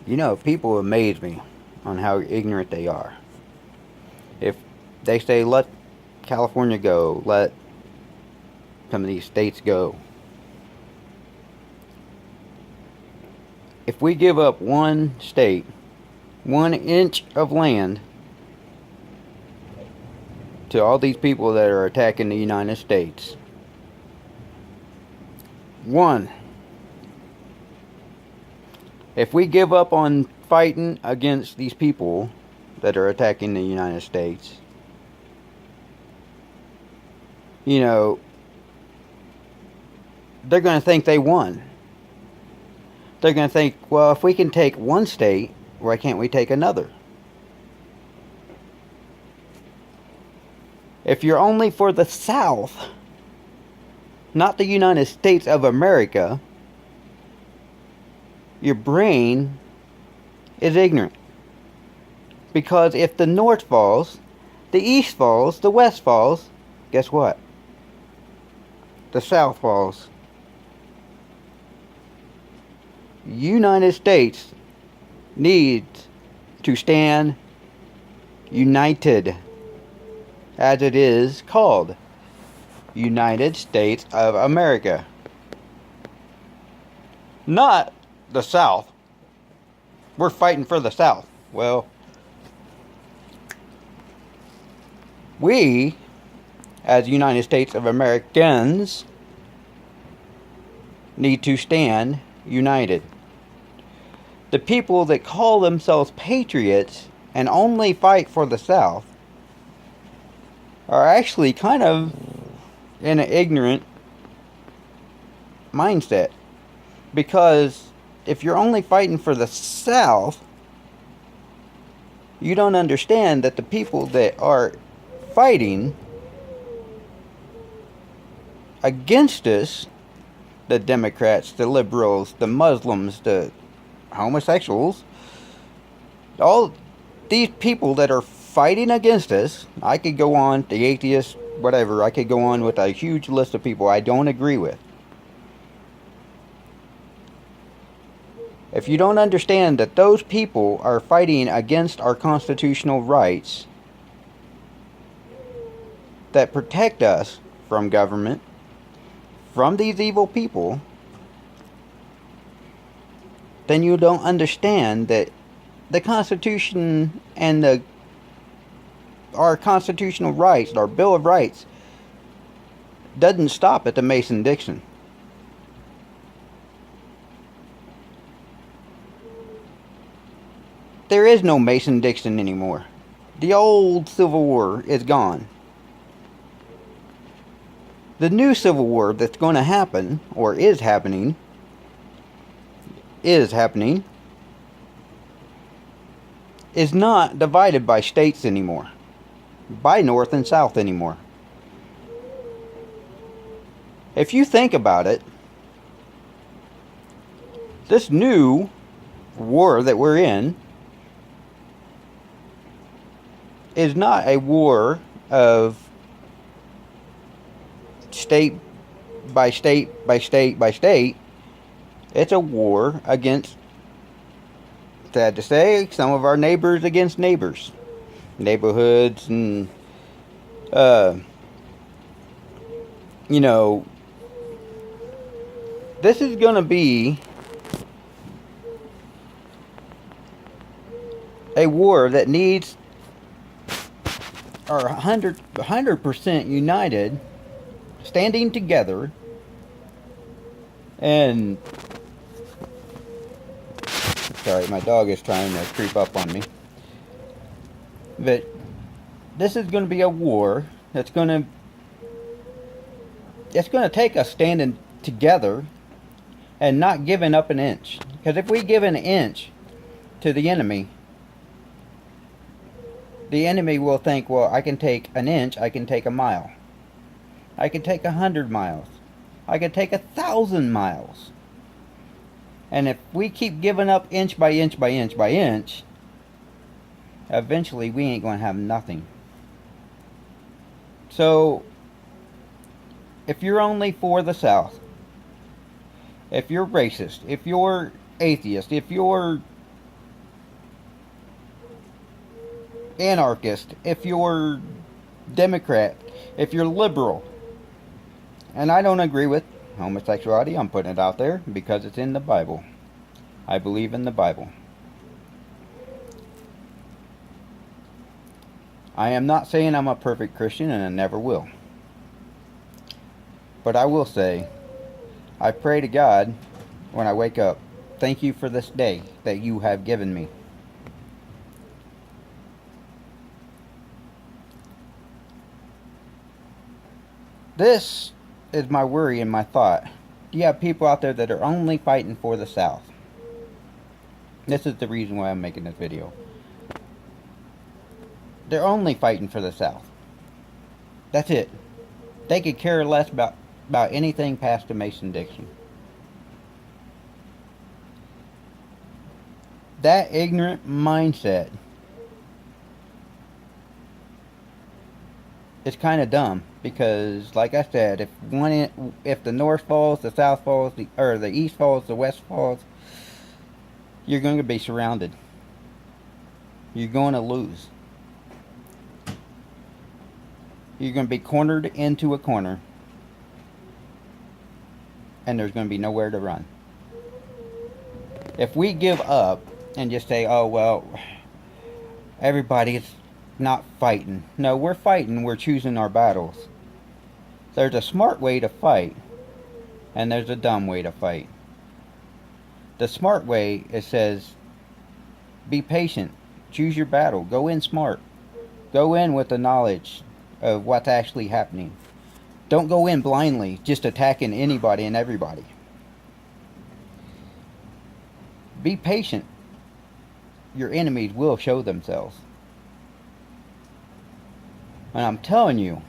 You know, people amaze me on how ignorant they are. If they say, let California go, let some of these states go. If we give up one state, 1 inch of land to all these people that are attacking the United States, one, if we give up on fighting against these people that are attacking the United States, you know, they're going to think they won. They're going to think, well, if we can take one state, why can't we take another? If you're only for the South, not the United States of America, your brain is ignorant. Because if the North falls, the East falls, the West falls, guess what? The South falls. United States needs to stand united, as it is called, United States of America. Not the South. We're fighting for the South. Well, we, as United States of Americans, need to stand united. The people that call themselves patriots and only fight for the South are actually kind of in an ignorant mindset. Because if you're only fighting for the South, you don't understand that the people that are fighting against us, the Democrats, the liberals, the Muslims, the homosexuals, all these people that are fighting against us, I could go on, the atheists, whatever, I could go on with a huge list of people I don't agree with. If you don't understand that those people are fighting against our constitutional rights that protect us from government, from these evil people, then you don't understand that the Constitution and our constitutional rights, our Bill of Rights, doesn't stop at the Mason-Dixon. There is no Mason-Dixon anymore. The old Civil War is gone. The new Civil War that's going to happen, or is happening, is not divided by states anymore, by North and South anymore. If you think about it, this new war that we're in is not a war of state by state by state by state. It's a war against, sad to say, some of our neighbors against neighbors, neighborhoods, and you know, this is going to be a war that needs our 100% united, standing together, and sorry, my dog is trying to creep up on me. But this is going to be a war that's going to take us standing together and not giving up an inch. Because if we give an inch to the enemy will think, well, I can take an inch, I can take a mile. I can take 100 miles. I can take 1,000 miles. And if we keep giving up inch by inch by inch by inch, eventually we ain't going to have nothing. So, if you're only for the South, if you're racist, if you're atheist, if you're anarchist, if you're Democrat, if you're liberal, and I don't agree with homosexuality, I'm putting it out there because it's in the Bible. I believe in the Bible. I am not saying I'm a perfect Christian, and I never will. But I will say, I pray to God when I wake up, thank you for this day that you have given me. This is my worry and my thought. You have people out there that are only fighting for the South. This is the reason why I'm making this video. They're only fighting for the South. That's it. They could care less about anything past the Mason-Dixon. That ignorant mindset is kind of dumb because, like I said, if the North falls, the South falls, or the East falls, the West falls, you're going to be surrounded. You're going to lose. You're going to be cornered into a corner, and there's going to be nowhere to run. If we give up and just say, oh, well, everybody's not fighting. No, we're fighting. We're choosing our battles. There's a smart way to fight, and there's a dumb way to fight. The smart way, it says, be patient. Choose your battle. Go in smart. Go in with the knowledge of what's actually happening. Don't go in blindly, just attacking anybody and everybody. Be patient. Your enemies will show themselves. And I'm telling you,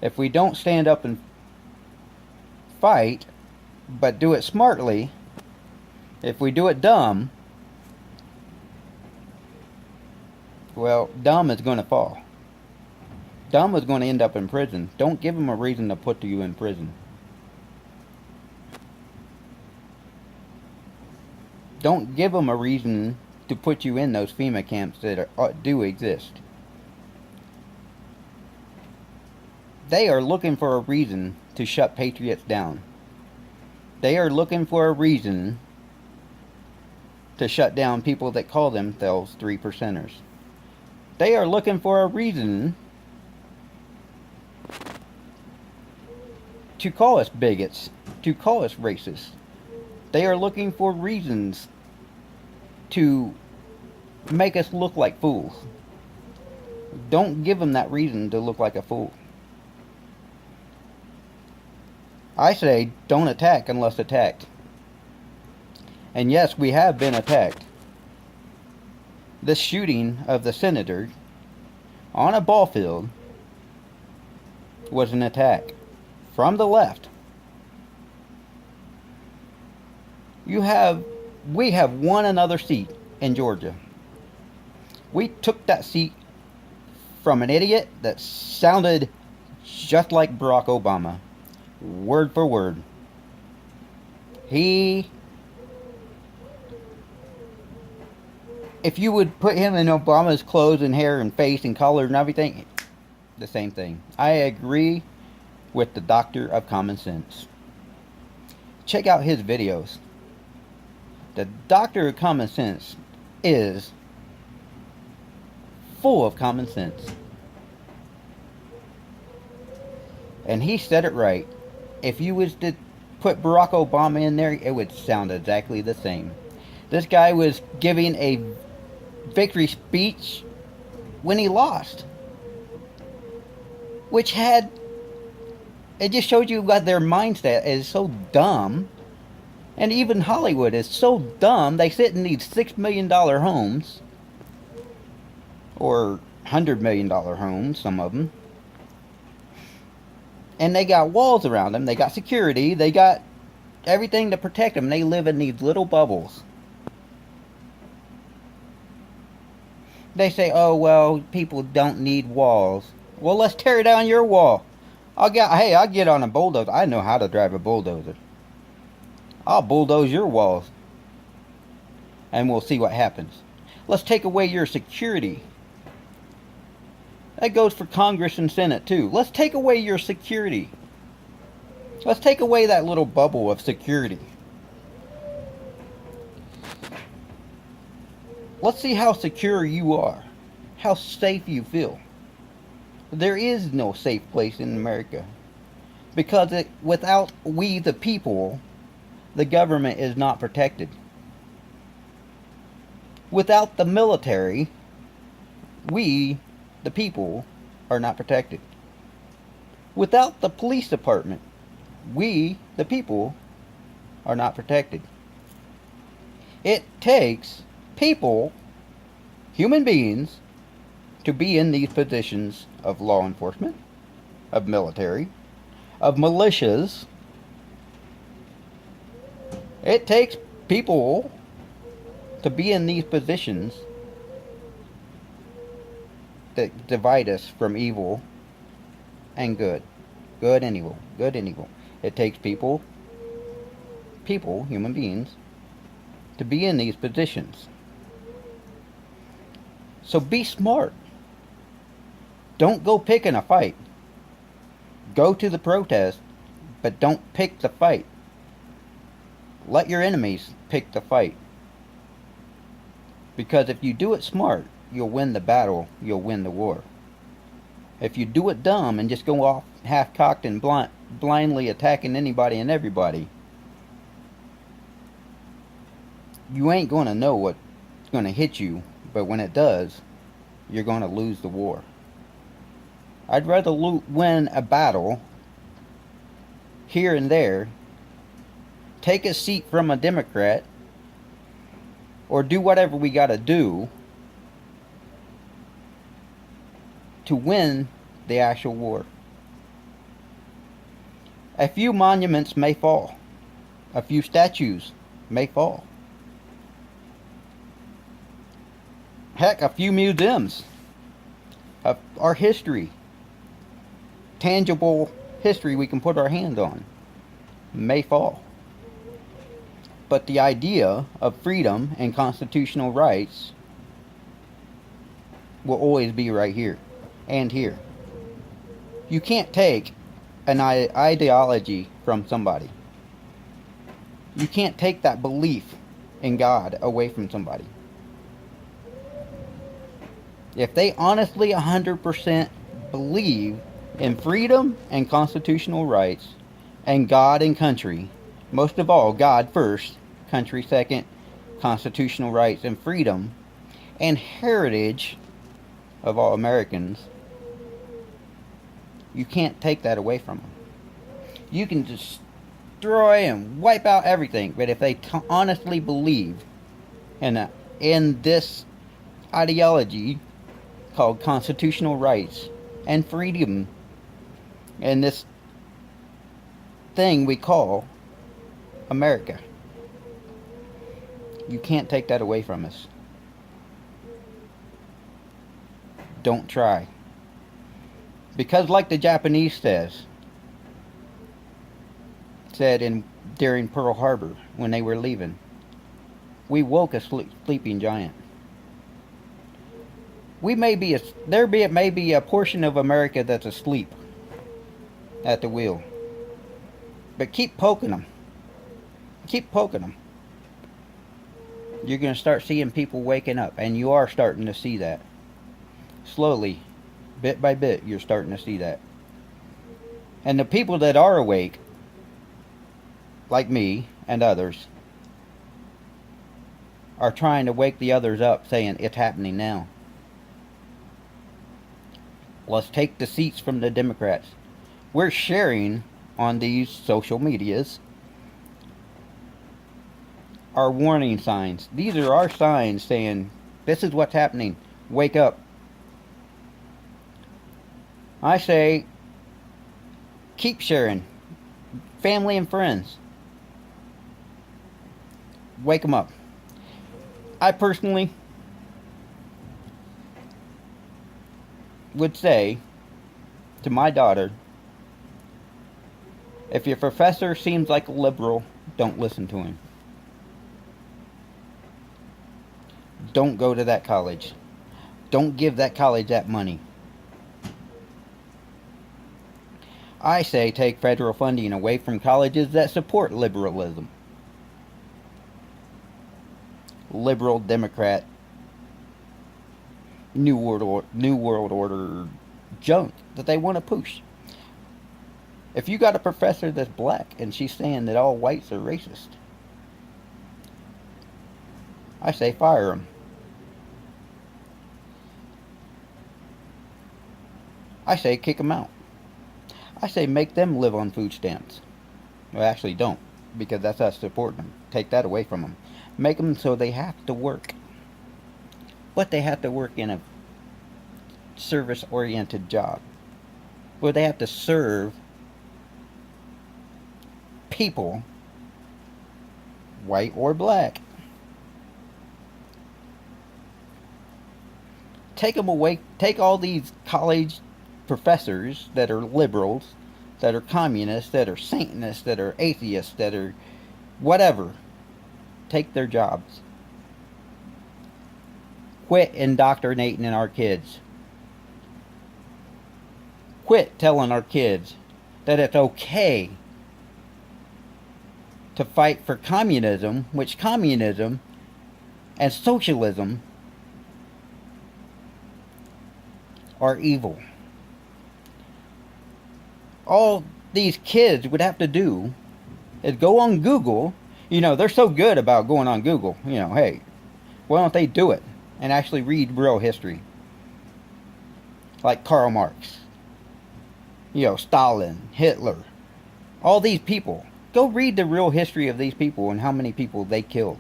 if we don't stand up and fight, but do it smartly, if we do it dumb, well, dumb is going to fall. Dumb is going to end up in prison. Don't give them a reason to put you in prison. Don't give them a reason to put you in those FEMA camps that do exist. They are looking for a reason to shut patriots down. They are looking for a reason to shut down people that call themselves 3%ers. They are looking for a reason to call us bigots, to call us racist. They are looking for reasons to make us look like fools. Don't give them that reason to look like a fool. I say, don't attack unless attacked. And yes, we have been attacked. This shooting of the senator on a ball field was an attack from the left. We have won another seat in Georgia. We took that seat from an idiot that sounded just like Barack Obama. Word for word. If you would put him in Obama's clothes and hair and face and color and everything, the same thing. I agree with the Doctor of Common Sense. Check out his videos. The Doctor of Common Sense is full of common sense. And he said it right. If you was to put Barack Obama in there, it would sound exactly the same. This guy was giving a victory speech when he lost. Which it just shows you what their mindset is so dumb. And even Hollywood is so dumb, they sit in these $6 million homes. Or $100 million homes, some of them. And they got walls around them, they got security, they got everything to protect them. They live in these little bubbles. They say, oh, well, people don't need walls. Well, let's tear down your wall. I'll get on a bulldozer. I know how to drive a bulldozer. I'll bulldoze your walls. And we'll see what happens. Let's take away your security. That goes for Congress and Senate too. Let's take away your security. Let's take away that little bubble of security. Let's see how secure you are. How safe you feel. There is no safe place in America. Because without we the people, the government is not protected. Without the military, we, the people, are not protected. Without the police department, we, the people, are not protected. It takes people, human beings, to be in these positions of law enforcement, of military, of militias. It takes people to be in these positions that divide us from evil and good. Good and evil. Good and evil. It takes people, human beings, to be in these positions. So be smart. Don't go picking a fight. Go to the protest, but don't pick the fight. Let your enemies pick the fight. Because if you do it smart, you'll win the battle, you'll win the war. If you do it dumb and just go off half-cocked and blindly attacking anybody and everybody, you ain't going to know what's going to hit you, but when it does, you're going to lose the war. I'd rather win a battle here and there, take a seat from a Democrat, or do whatever we got to do to win the actual war. A few monuments may fall. A few statues may fall. Heck, a few museums of our history, tangible history we can put our hand on, may fall. But the idea of freedom and constitutional rights will always be right here and here. You can't take an ideology from somebody. You can't take that belief in God away from somebody. If they honestly 100% believe in freedom and constitutional rights and God and country, most of all, God first, country second, constitutional rights and freedom, and heritage of all Americans, you can't take that away from them. You can destroy and wipe out everything, but if they honestly believe in this ideology called constitutional rights and freedom, and this thing we call America, you can't take that away from us. Don't try. Because like the Japanese said during Pearl Harbor when they were leaving, we woke a sleeping giant. There may be a portion of America that's asleep at the wheel. But keep poking them. Keep poking them. You're going to start seeing people waking up. And you are starting to see that. Slowly, bit by bit, you're starting to see that. And the people that are awake, like me and others, are trying to wake the others up, saying it's happening now. Let's take the seats from the Democrats. We're sharing on these social medias our warning signs. These are our signs saying, this is what's happening. Wake up. I say, keep sharing. Family and friends. Wake them up. I personally would say to my daughter, if your professor seems like a liberal, don't listen to him. Don't go to that college. Don't give that college that money. I say take federal funding away from colleges that support liberalism. Liberal, Democrat, New World Order junk that they want to push. If you got a professor that's black and she's saying that all whites are racist, I say fire them. I say kick them out. I say make them live on food stamps. Well, actually don't, because that's us supporting them. Take that away from them. Make them so they have to work. But they have to work in a service-oriented job where they have to serve people, white or black. Take them away. Take all these college professors that are liberals, that are communists, that are Satanists, that are atheists, that are whatever. Take their jobs. Quit indoctrinating our kids. Quit telling our kids that it's okay to fight for communism, which communism and socialism are evil. All these kids would have to do is go on Google. You know, they're so good about going on Google. You know, hey, why don't they do it and actually read real history? Like Karl Marx, you know, Stalin, Hitler, all these people. Go read the real history of these people and how many people they killed.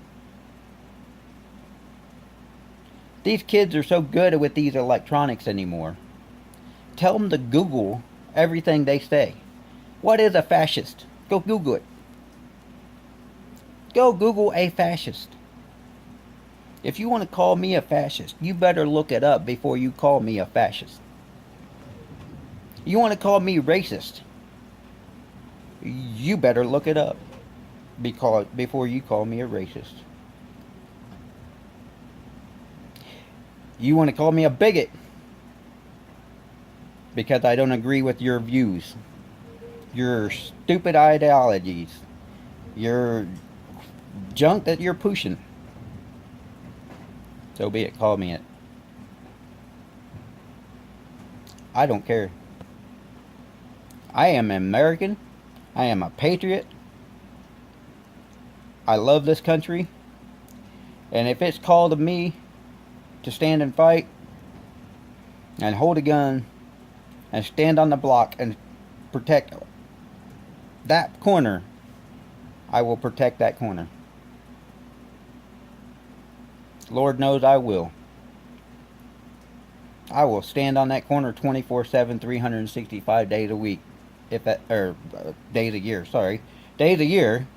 These kids are so good with these electronics anymore. Tell them to Google everything they say. What is a fascist? Go Google it. Go Google a fascist. If you want to call me a fascist, you better look it up before you call me a fascist. You want to call me racist, you better look it up before you call me a racist. You want to call me a bigot because I don't agree with your views, your stupid ideologies, your junk that you're pushing. So be it, call me it. I don't care. I am an American. I am a patriot. I love this country. And if it's called of me to stand and fight and hold a gun and stand on the block and protect that corner, I will protect that corner. Lord knows I will. I will stand on that corner 24/7, 365 days a week. If that, or days a year, sorry. Days a year.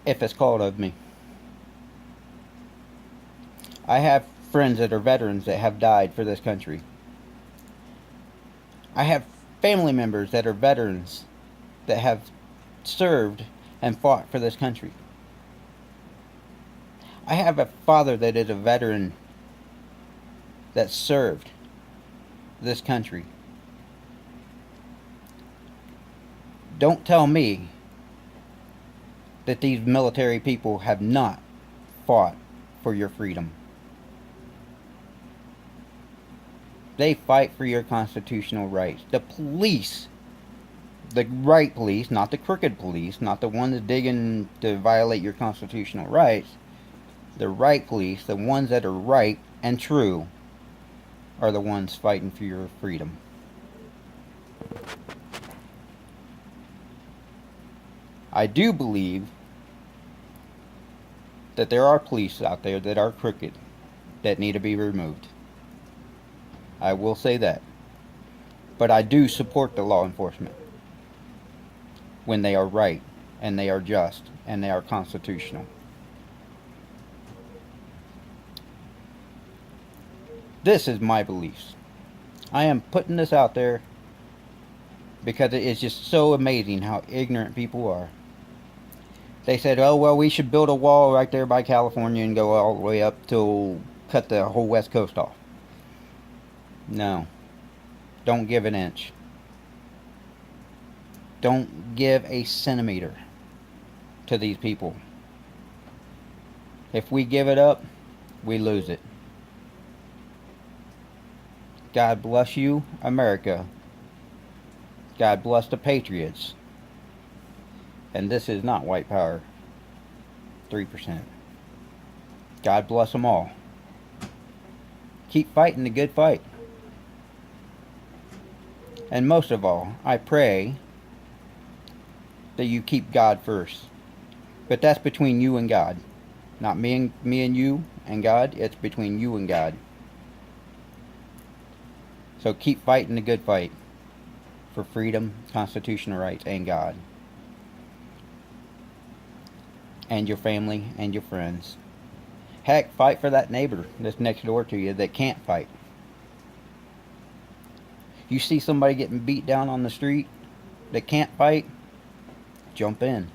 If it's called of me. I have friends that are veterans that have died for this country. I have family members that are veterans that have served and fought for this country. I have a father that is a veteran that served this country. Don't tell me that these military people have not fought for your freedom. They fight for your constitutional rights. The police, the right police, not the crooked police, not the ones digging to violate your constitutional rights, the right police, the ones that are right and true, are the ones fighting for your freedom. I do believe that there are police out there that are crooked, that need to be removed. I will say that. But I do support the law enforcement when they are right, and they are just, and they are constitutional. This is my beliefs. I am putting this out there because it is just so amazing how ignorant people are. They said, oh, well, we should build a wall right there by California and go all the way up to cut the whole West Coast off. No. Don't give an inch. Don't give a centimeter to these people. If we give it up, we lose it. God bless you, America. God bless the patriots. And this is not white power. 3%. God bless them all. Keep fighting the good fight. And most of all, I pray that you keep God first. But that's between you and God. Not me and you and God. It's between you and God. So keep fighting the good fight for freedom, constitutional rights, and God. And your family and your friends. Heck, fight for that neighbor that's next door to you that can't fight. You see somebody getting beat down on the street that can't fight, jump in.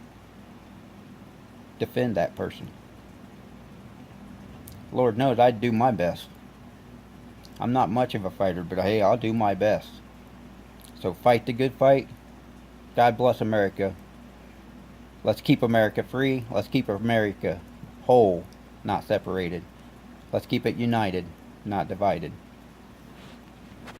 Defend that person. Lord knows I'd do my best. I'm not much of a fighter, but hey, I'll do my best. So fight the good fight. God bless America. Let's keep America free. Let's keep America whole, not separated. Let's keep it united, not divided.